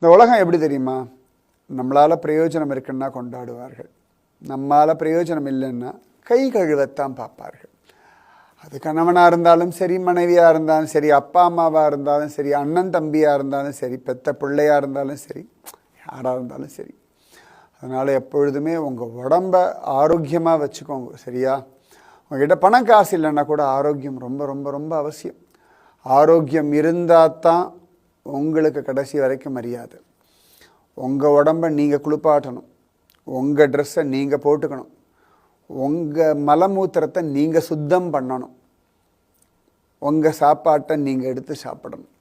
இந்த உலகம் எப்படி தெரியுமா? நம்மளால் பிரயோஜனம் இருக்குன்னா கொண்டாடுவார்கள், நம்மளால் பிரயோஜனம் இல்லைன்னா கை கழுவத்தான் பார்ப்பார்கள். அது கணவனாக இருந்தாலும் சரி, மனைவியாக இருந்தாலும் சரி, அப்பா அம்மாவாக இருந்தாலும் சரி, அண்ணன் தம்பியாக இருந்தாலும் சரி, பெத்த பிள்ளையாக இருந்தாலும் சரி, யாராக இருந்தாலும் சரி. அதனால் எப்பொழுதுமே உங்கள் உடம்பை ஆரோக்கியமாக வச்சுக்கோங்க, சரியா? உங்கள்கிட்ட பணம் காசு இல்லைன்னா கூட ஆரோக்கியம் ரொம்ப ரொம்ப ரொம்ப அவசியம். ஆரோக்கியம் இருந்தால் தான் உங்களுக்கு கடைசி வரைக்கும் மரியாதை. உங்கள் உடம்பை நீங்கள் குளிப்பாட்டணும், உங்கள் ட்ரெஸ்ஸை நீங்கள் போட்டுக்கணும், உங்கள் மலமூத்திரத்தை நீங்கள் சுத்தம் பண்ணணும், உங்கள் சாப்பாட்டை நீங்கள் எடுத்து சாப்பிடணும்.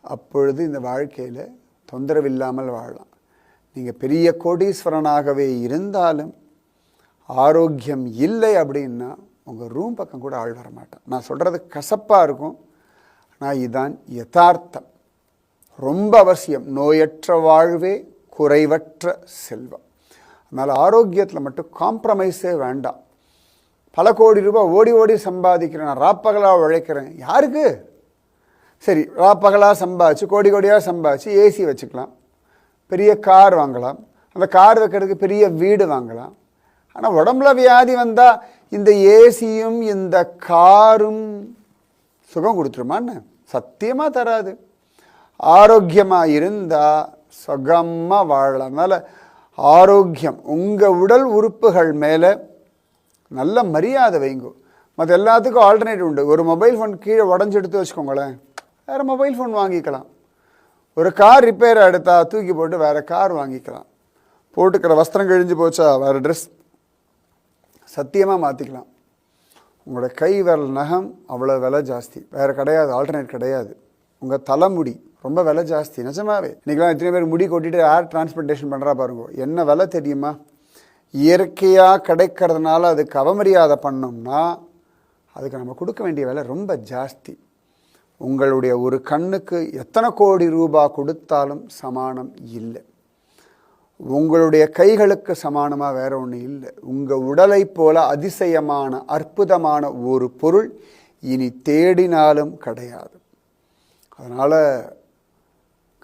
அப்பொழுது இந்த வாழ்க்கையில் தொந்தரவு இல்லாமல் வாழலாம். நீங்கள் பெரிய கோடீஸ்வரனாகவே இருந்தாலும் ஆரோக்கியம் இல்லை அப்படின்னா உங்கள் ரூம் பக்கம் கூட ஆள் வரமாட்டேன். நான் சொல்கிறது கசப்பாக இருக்கும், ஆனால் இதுதான் யதார்த்தம். ரொம்ப அவசியம். நோயற்ற வாழ்வே குறைவற்ற செல்வம். அதனால் ஆரோக்கியத்தில் மட்டும் காம்ப்ரமைஸே வேண்டாம். பல கோடி ரூபாய் ஓடி ஓடி சம்பாதிக்கிறேன், நான் ராப்பகலாக உழைக்கிறேன். யாருக்கு? சரி, ராப்பகலாக சம்பாதிச்சு கோடி கோடியாக சம்பாதிச்சு ஏசி வச்சுக்கலாம், பெரிய கார் வாங்கலாம், அந்த கார் வைக்கிறதுக்கு பெரிய வீடு வாங்கலாம். ஆனால் உடம்புல வியாதி வந்தால் இந்த ஏசியும் இந்த காரும் சுகம் கொடுத்துருமான்னு? சத்தியமாக தராது. ஆரோக்கியமாக இருந்தால் சுகமாக வாழலாம். அதனால் ஆரோக்கியம், உங்கள் உடல் உறுப்புகள் மேலே நல்ல மரியாதை வைங்க. மற்ற எல்லாத்துக்கும் ஆல்டர்னேட்டிவ் உண்டு. ஒரு மொபைல் ஃபோன் கீழே உடஞ்சி எடுத்து வச்சுக்கோங்களேன், வேறு மொபைல் ஃபோன் வாங்கிக்கலாம். ஒரு கார் ரிப்பேர் எடுத்தால் தூக்கி போட்டு வேறு கார் வாங்கிக்கலாம். போட்டுக்கிற வஸ்திரம் கிழிஞ்சு போச்சா வேறு ட்ரெஸ் சத்தியமாக மாற்றிக்கலாம். உங்களோட கை விரல் நகம் அவ்வளோ விலை ஜாஸ்தி, வேறு கிடையாது, ஆல்டர்னேட் கிடையாது. உங்கள் தலைமுடி ரொம்ப விலை ஜாஸ்தி, நிஜமாவே. இன்றைக்கெலாம் எத்தனை பேர் முடி கொட்டிட்டு ஏர் டிரான்ஸ்பிளேஷன் பண்ணுறா பாருங்க. என்ன விலை தெரியுமா? இயற்கையாக கிடைக்கிறதுனால அதுக்கு அவமரியாதை பண்ணோம்னா அதுக்கு நம்ம கொடுக்க வேண்டிய விலை ரொம்ப ஜாஸ்தி. உங்களுடைய ஒரு கண்ணுக்கு எத்தனை கோடி ரூபாய் கொடுத்தாலும் சமானம் இல்லை. உங்களுடைய கைகளுக்கு சமானமாக வேற ஒன்று இல்லை. உங்கள் உடலை போல அதிசயமான அற்புதமான ஒரு பொருள் இனி தேடினாலும் கிடையாது. அதனால்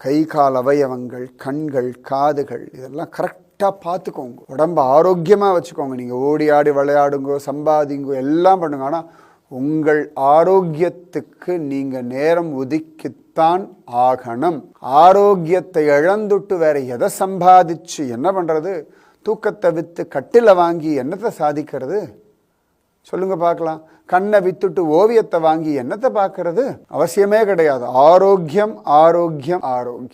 கை கால் அவயவங்கள், கண்கள், காதுகள் இதெல்லாம் கரெக்டாக பார்த்துக்கோங்க. உடம்பை ஆரோக்கியமாக வச்சுக்கோங்க. நீங்கள் ஓடி ஆடி விளையாடுங்கோ, சம்பாதிங்கோ, எல்லாம் பண்ணுங்க. ஆனால் உங்கள் ஆரோக்கியத்துக்கு நீங்கள் நேரம் ஒதுக்கித்தான் ஆகணும். ஆரோக்கியத்தை இழந்துட்டு வேற எதை சம்பாதிச்சு என்ன பண்ணுறது? தூக்கத்தை விற்று கட்டில வாங்கி என்னத்தை சாதிக்கிறது? சொல்லுங்க பார்க்கலாம். கண்ணை வித்துட்டு ஓவியத்தை வாங்கி என்னத்தை பார்க்கறது? அவசியமே கிடையாது. ஆரோக்கியம், ஆரோக்கியம், ஆரோக்கியம்.